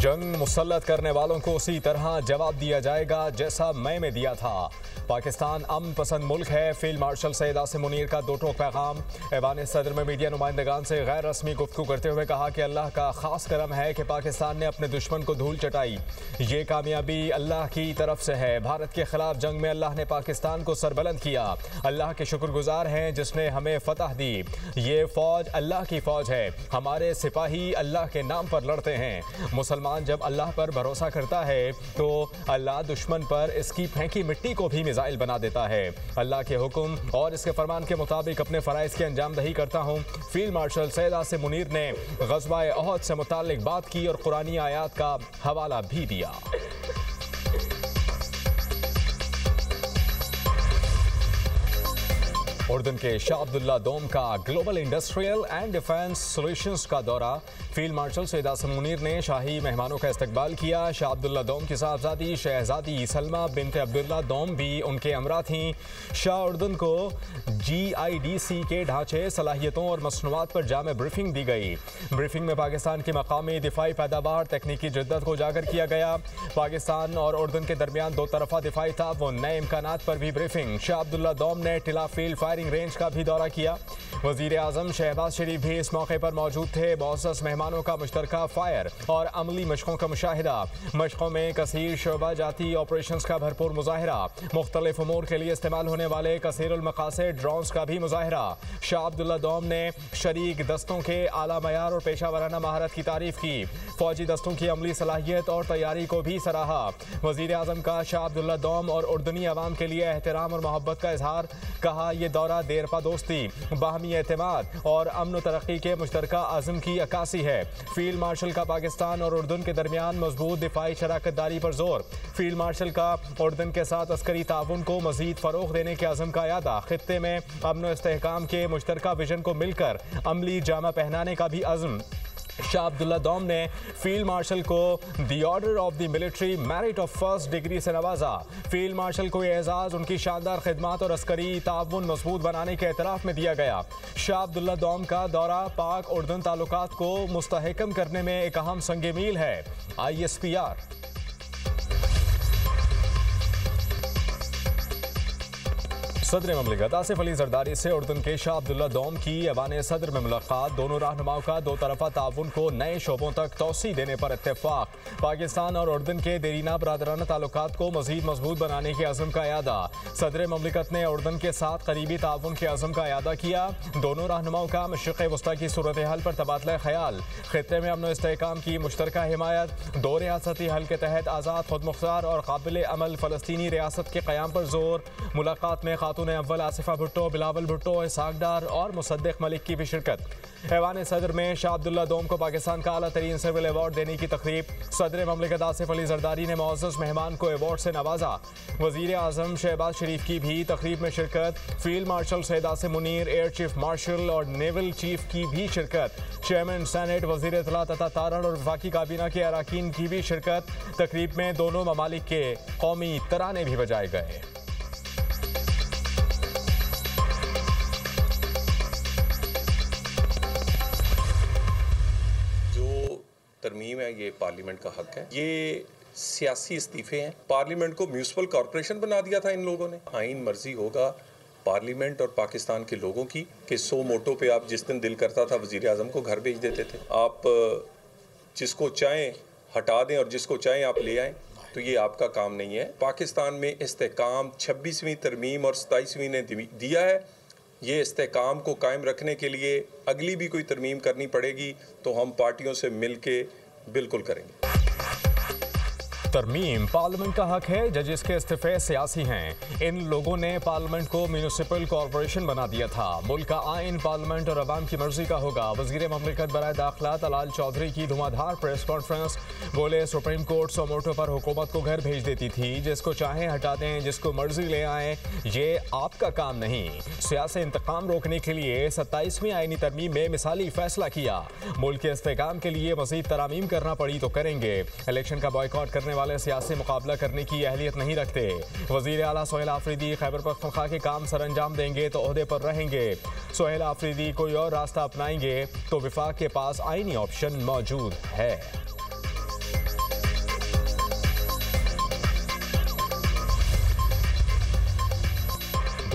जंग मुसल्लत करने वालों को उसी तरह जवाब दिया जाएगा जैसा मई में दिया था। पाकिस्तान अमन पसंद मुल्क है। फील्ड मार्शल सैयद आसिम मुनीर का दो टोक पैगाम। ऐवान सदर में मीडिया नुमाइंदगान से गैर रस्मी गुफ्तगू करते हुए कहा कि अल्लाह का खास करम है कि पाकिस्तान ने अपने दुश्मन को धूल चटाई। ये कामयाबी अल्लाह की तरफ से है। भारत के खिलाफ जंग में अल्लाह ने पाकिस्तान को सरबलंद किया। अल्लाह के शुक्रगुजार हैं जिसने हमें फतह दी। ये फौज अल्लाह की फौज है। हमारे सिपाही अल्लाह के नाम पर लड़ते हैं। मुसलमान जब अल्लाह पर भरोसा करता है तो अल्लाह दुश्मन पर इसकी फेंकी मिट्टी को भी मिसाइल बना देता है। अल्लाह के हुक्म और इसके फरमान के मुताबिक अपने फ़राइज़ की अंजामदही करता हूँ। फील्ड मार्शल सैयद आसिम मुनीर ने ग़ज़वा-ए उहद से मुताल्लिक बात की और कुरानी आयात का हवाला भी दिया। उर्दन के शाह अब्दुल्ला दोम का global industrial and defence solutions का दौरा। फील्ड मार्शल सैयद आसिम मुनीर ने शाही मेहमानों का इस्तकबाल किया। शाह अब्दुल्ला दोम की साहबजादी शहजादी सलमा बिनते अब्दुल्ला दोम भी उनके हमरा थीं। शाह उर्दन को GIDC के ढांचे, सलाहियतों और मसनूआत पर जामे ब्रीफिंग दी गई। ब्रीफिंग में पाकिस्तान की मकामी दिफाई पैदावार, तकनीकी जिद्दत को उजागर किया गया। पाकिस्तान और उर्दन के दरमियान दो तरफा दिफाई ताउन, नए इम्कानात पर भी ब्रीफिंग। शाह अब्दुल्ला दोम ने टिला फील्ड फायरिंग रेंज का भी दौरा किया। वज़ीर आज़म शहबाज शरीफ भी इस मौके पर मौजूद थे। बहुत मेहमानों का मुश्तरका फायर और अमली मशकों का मुशाहिदा। मशकों में कसीर शोबा जाती ऑपरेशंस का भरपूर मुजाहिरा। मुख्तलिफ उमूर के लिए इस्तेमाल होने वाले कसीरुल मकासद ड्रोन्स का भी मुजाहिरा। शाह अब्दुल्ला दोम ने शरीक दस्तों के आला मयार और पेशा वराना महारत की तारीफ की। फौजी दस्तों की अमली सलाहियत और तैयारी को भी सराहा। वज़ीर आज़म का शाह अब्दुल्ला दोम और उर्दनी अवाम के लिए एहतराम और मोहब्बत का इजहार। कहा यह दौरा देरपा दोस्ती, बाहमी एतमाद और अमन तरक्की के मुश्तरका आज़म की अक्कासी है। फील्ड मार्शल का पाकिस्तान और उर्दन के दरमियान मजबूत दिफाई शराकत दारी पर जोर। फील्ड मार्शल का उर्दन के साथ अस्करी ताउन को मजीद फरोग देने के अज़म का यादा। खित्ते में अमन इस्तेहकाम के मुश्तरका विजन को मिलकर अमली जामा पहनाने का भी अज़म। शाह अब्दुल्ला दोम ने फील्ड मार्शल को दी order of the military merit of first degree से नवाजा। फील्ड मार्शल को यह एजाज़ उनकी शानदार खिदमत और अस्करी ताउन मजबूत बनाने के एतराफ़ में दिया गया। शाह अब्दुल्ला दोम का दौरा पाक उर्दन ताल्लुकात को मुस्तहकम करने में एक अहम संग मील है। ISPR। सदर ममलिकत आसिफ अली जरदारी से उर्दन के शाह अब्दुल्ला दोम की ऐवान सदर में मुलाकात। दोनों रहनुमाओं का दो तरफा ताउन को नए शोबों तक तोसी देने पर इत्तेफाक। पाकिस्तान और उर्दन के देरीना बरादराना ताल्लुकात को मजीद मजबूत बनाने के अज़म का यादा। सदर ममलिकत ने उर्दन के साथ करीबी ताउन के अज़म का यादा किया। दोनों रहनुमाओं का मशरिक़ वस्ता की सूरत हाल पर तबादला ख्याल। खित्ते में अमन इस्तेहकाम की मुश्तरका हिमायत। दो रियासती हल के तहत आज़ाद, खुद मुख्तार और काबिल अमल फ़लस्तीनी रियासत के क़याम पर जोर। मुलाकात में खातून अव्वल आसिफा भुट्टो, बिलावल भुट्टो, इसहाक डार और मुसद्दिक मलिक की भी शिरकत। ऐवान सदर में शाह अब्दुल्ला दोम को पाकिस्तान का आला तरीन सिविल अवार्ड देने की तकरीब। सदर ममलिकत आसिफ अली जरदारी ने मुअज़्ज़ज़ मेहमान को अवार्ड से नवाजा। वज़ीर आज़म शहबाज शरीफ की भी तकरीब में शिरकत। Field marshal Syed Asim Munir, air chief marshal और नेवल चीफ की भी शिरकत। चेयरमैन सेनेट, वज़ीर इत्तलात अता तारण और वफाकी काबीना के अरकान की भी शिरकत। तकरीब में दोनों ममालिक के कौमी तराने भी बजाए गए। तरमीम है, ये पार्लियामेंट का हक है। ये सियासी इस्तीफे हैं। पार्लियामेंट को म्यूनिसिपल कॉर्पोरेशन बना दिया था इन लोगों ने। आइन मर्जी होगा पार्लियामेंट और पाकिस्तान के लोगों की कि 100 मोटो पे आप जिस दिन दिल करता था वजीर आज़म को घर भेज देते थे। आप जिसको चाहें हटा दें और जिसको चाहें आप ले आएँ, तो ये आपका काम नहीं है। पाकिस्तान में इस्तेहकाम 26वीं तरमीम और 27वीं ने दिया है। ये इस्तेहकाम को कायम रखने के लिए अगली भी कोई तरमीम करनी पड़ेगी तो हम पार्टियों से मिल के बिल्कुल करेंगे। तरमीम पार्लियामेंट का हक है। जजेस के इस्तीफे सियासी हैं। इन लोगों ने पार्लियामेंट को म्यूनिसिपल कॉर्पोरेशन बना दिया था। मुल्क का आइन पार्लियामेंट और अवाम की मर्जी का होगा। वज़ीर ममलिकत बराए दाखिला तलाल चौधरी की धुआंधार प्रेस कॉन्फ्रेंस। बोले सुप्रीम कोर्ट 100 मोटो पर हुकूमत को घर भेज देती थी। जिसको चाहें हटा दें, जिसको मर्जी ले आएँ, ये आपका काम नहीं। सियासी इंतकाम रोकने के लिए 27वीं आइनी तरमीम में मिसाली फैसला किया। मुल्क के इस्तेहकाम के लिए मज़ीद तरामीम करना पड़ी तो करेंगे। इलेक्शन का बॉयकॉट करने वाले सियासी मुकाबला करने की अहलियत नहीं रखते। वज़ीर आला सोहेल आफरीदी खैबर पख्तूनख्वा के काम सर अंजाम देंगे तो ओहदे पर रहेंगे। सोहेल आफरीदी कोई और रास्ता अपनाएंगे तो विफाक के पास आईनी ऑप्शन मौजूद है।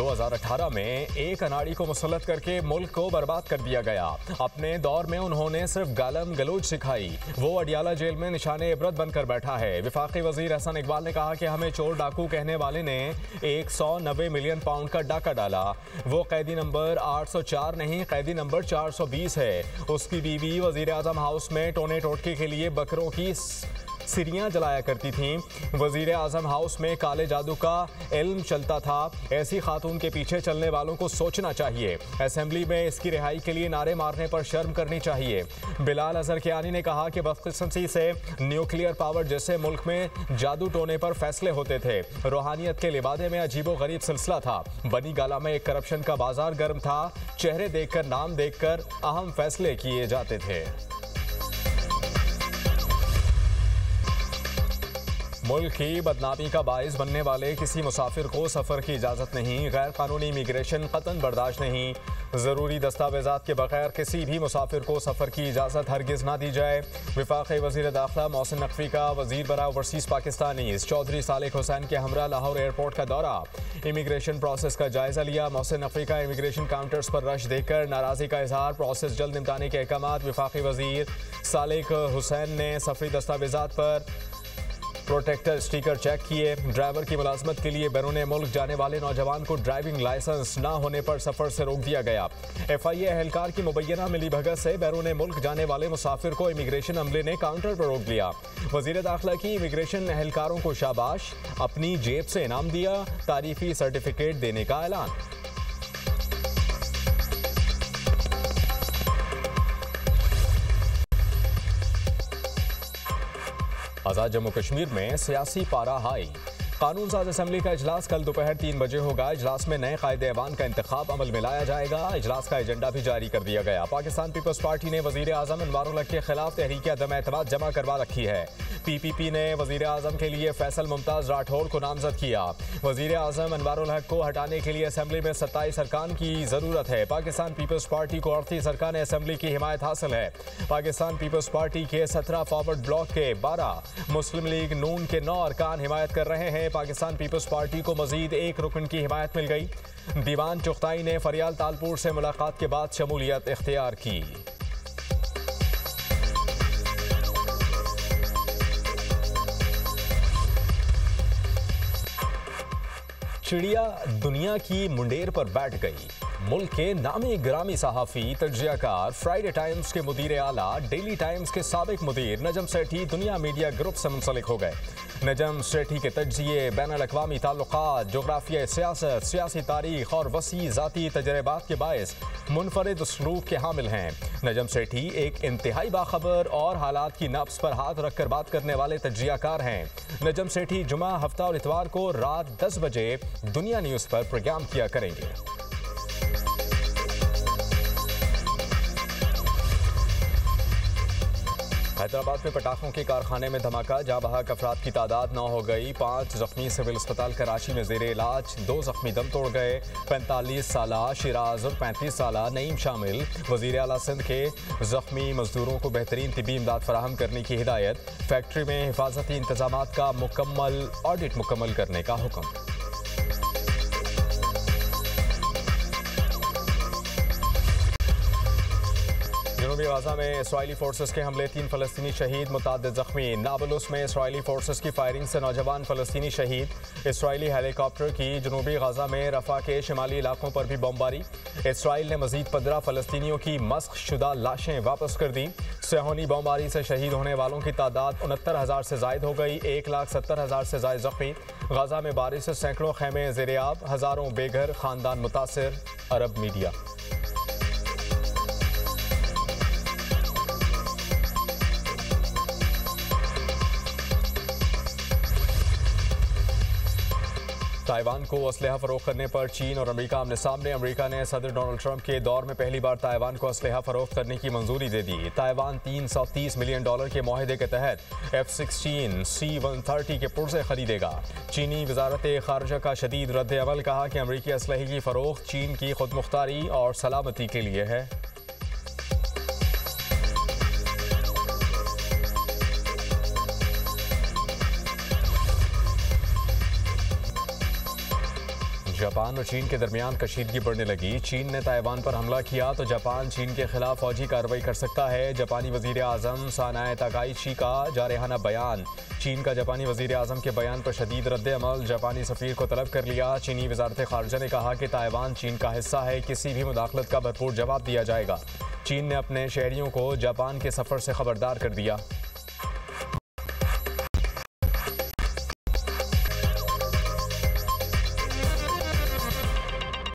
2018 में एक अनाड़ी को मुसल्लत करके मुल्क को बर्बाद कर दिया गया। अपने दौर में उन्होंने सिर्फ गालम गलोच सिखाई। वो अडियाला जेल में निशाने इबरत बनकर बैठा है। विफाकी वजीर हसन इकबाल ने कहा कि हमें चोर डाकू कहने वाले ने 190 मिलियन पाउंड का डाका डाला। वो कैदी नंबर 804 नहीं, कैदी नंबर 420 है। उसकी बीवी वजीर आजम हाउस में टोने टोटके के लिए बकरों की सिरियां जलाया करती थीं। वजीर आजम हाउस में काले जादू का इल्म चलता था। ऐसी खातून के पीछे चलने वालों को सोचना चाहिए। असेंबली में इसकी रिहाई के लिए नारे मारने पर शर्म करनी चाहिए। बिलाल अजहर कियानी ने कहा कि बदकिस्मती से न्यूक्लियर पावर जैसे मुल्क में जादू टोने पर फैसले होते थे। रूहानियत के लिबादे में अजीबो गरीब सिलसिला था। बनी गाला में एक करप्शन का बाजार गर्म था। चेहरे देखकर, नाम देखकर अहम फैसले किए जाते थे। मुल्क की बदनामी का बाइस बनने वाले किसी मुसाफिर को सफ़र की इजाज़त नहीं। गैर कानूनी इमिग्रेशन कतन बर्दाश्त नहीं। ज़रूरी दस्तावेज़ात के बगैर किसी भी मुसाफिर को सफ़र की इजाज़त हरगिज़ ना दी जाए। वफाकी वज़ीर दाखिला मोहसिन नकवी का वज़ीर बरा ओवरसीज़ पाकिस्तानी चौधरी सालिक हुसैन के हमरा लाहौर एयरपोर्ट का दौरा। इमिग्रेशन प्रोसेस का जायज़ा लिया। मोहसिन नकवी का इमिग्रेशन काउंटर्स पर रश देखकर नाराज़गी का इजहार। प्रोसेस जल्द निपटाने के अहकामात। वफाकी वज़ीर सालिक हुसैन ने सफरी दस्तावेज़ात पर प्रोटेक्टर स्टिकर चेक किए। ड्राइवर की मुलाजमत के लिए बैरून मुल्क जाने वाले नौजवान को ड्राइविंग लाइसेंस न होने पर सफर से रोक दिया गया। FIA एहलकार की मुबैना मिलीभगत से बैरून मुल्क जाने वाले मुसाफिर को इमिग्रेशन अमले ने काउंटर पर रोक दिया। वजीर दाखिला की इमिग्रेशन एहलकारों को शाबाश, अपनी जेब से इनाम दिया। तारीफी सर्टिफिकेट देने का ऐलान। आज़ाद जम्मू कश्मीर में सियासी पारा हाई। कानून साज असम्बली का इजलास कल दोपहर 3 बजे होगा। इजलास में नए कायदे ऐवान का इंतखाब अमल में लाया जाएगा। इजलास का एजेंडा भी जारी कर दिया गया। पाकिस्तान पीपल्स पार्टी ने वजीर आजम अनवारुल हक के खिलाफ तहरीक अदम एतमाद जमा करवा रखी है। PPP ने वजीर आजम के लिए फैसल मुमताज राठौर को नामजद किया। वजीर आजम अनवारुल हक को हटाने के लिए असम्बली में 27 अरकान की जरूरत है। पाकिस्तान पीपल्स पार्टी को 38 अरकान असम्बली की हिमायत हासिल है। पाकिस्तान पीपल्स पार्टी के 17 फॉरवर्ड ब्लॉक के 12, मुस्लिम लीग नून के 9 अरकान हिमायत कर रहे हैं। पाकिस्तान पीपल्स पार्टी को मजीद एक रुकन की हिमायत मिल गई। दीवान चुगताई ने फरियाल तालपुर से मुलाकात के बाद शमूलियत इख्तियार की। चिड़िया दुनिया की मुंडेर पर बैठ गई। मुल्क के नामी ग्रामी सहाफ़ी तज्जियाकार, फ्राइडे टाइम्स के मुदीर आला, डेली टाइम्स के साबिक मुदीर नजम सेठी दुनिया मीडिया ग्रुप से मुंसलिक हो गए। नजम सेठी के तज्जिये बैनुल-अक़वामी ताल्लुकात, जोग्राफिया सियासत, सियासी तारीख और वसी ज़ाती तजर्बात के बायस मुनफरिद उसलूब के हामिल हैं। नजम सेठी एक इंतहाई बाखबर और हालात की नब्ज़ पर हाथ रखकर बात करने वाले तज्जियाकार हैं। नजम सेठी जुमा, हफ्ता और इतवार को रात 10 बजे दुनिया न्यूज़ पर प्रोग्राम किया करेंगे। हैदराबाद में पटाखों के कारखाने में धमाका, जहां बहक अफराद की तादाद 9 हो गई। 5 जख्मी सिविल अस्पताल कराची में जेर इलाज। 2 जख्मी दम तोड़ गए। 45 साला शिराज और 35 साला नईम शामिल। वजीर आला सिंध के जख्मी मजदूरों को बेहतरीन तिबी इमदाद फराहम करने की हिदायत। फैक्ट्री में हिफाजती इंतजामात का मुकम्मल ऑडिट मुकम्मल करने का हुक्म। जनूबी गाजा में इसराइली फोर्सेस के हमले, 3 फलस्तीनी शहीद, मुतादिद जख्मी। नाबलुस में इसराइली फोर्सेस की फायरिंग से नौजवान फलस्तीनी शहीद। इसराइली हेलीकॉप्टर की जनूबी गाजा में रफा के शिमाली इलाकों पर भी बमबारी। इसराइल ने मजीद 15 फलस्तीनियों की मस्ख शुदा लाशें वापस कर दी। सेहोनी बमबारी से शहीद होने वालों की तादाद 69,000 से जायद हो गई। 1,70,000 से जायद जख्मी। गाजा में बारिश से सैकड़ों खेमे ज़ेर-ए-आब, हज़ारों बेघर खानदान मुतासिर। अरब मीडिया। ताइवान को असलहा फरोख्त करने पर चीन और अमेरिका आमने सामने। अमेरिका ने सदर डोनाल्ड ट्रंप के दौर में पहली बार ताइवान को असलहा फरोख्त करने की मंजूरी दे दी। ताइवान $330 मिलियन के मुआहदे के तहत F-16 C-130 के पुर्जे खरीदेगा। चीनी वजारत खारजा का शदीद रद्द अमल, कहा कि अमेरिकी असलहे की फरोख्त चीन की खुद मुख्तारी और सलामती के लिए है। जापान और चीन के दरमियान कशीदगी बढ़ने लगी। चीन ने ताइवान पर हमला किया तो जापान चीन के खिलाफ फौजी कार्रवाई कर सकता है। जापानी वजीर आजम सानाए ताकाइची का जारहाना बयान। चीन का जापानी वजीर आजम के बयान पर शदीद रद्द-ए-अमल। जापानी सफीर को तलब कर लिया। चीनी वजारत खारजा ने कहा कि ताइवान चीन का हिस्सा है, किसी भी मुदाखलत का भरपूर जवाब दिया जाएगा। चीन ने अपने शहरियों को जापान के सफर से खबरदार कर दिया।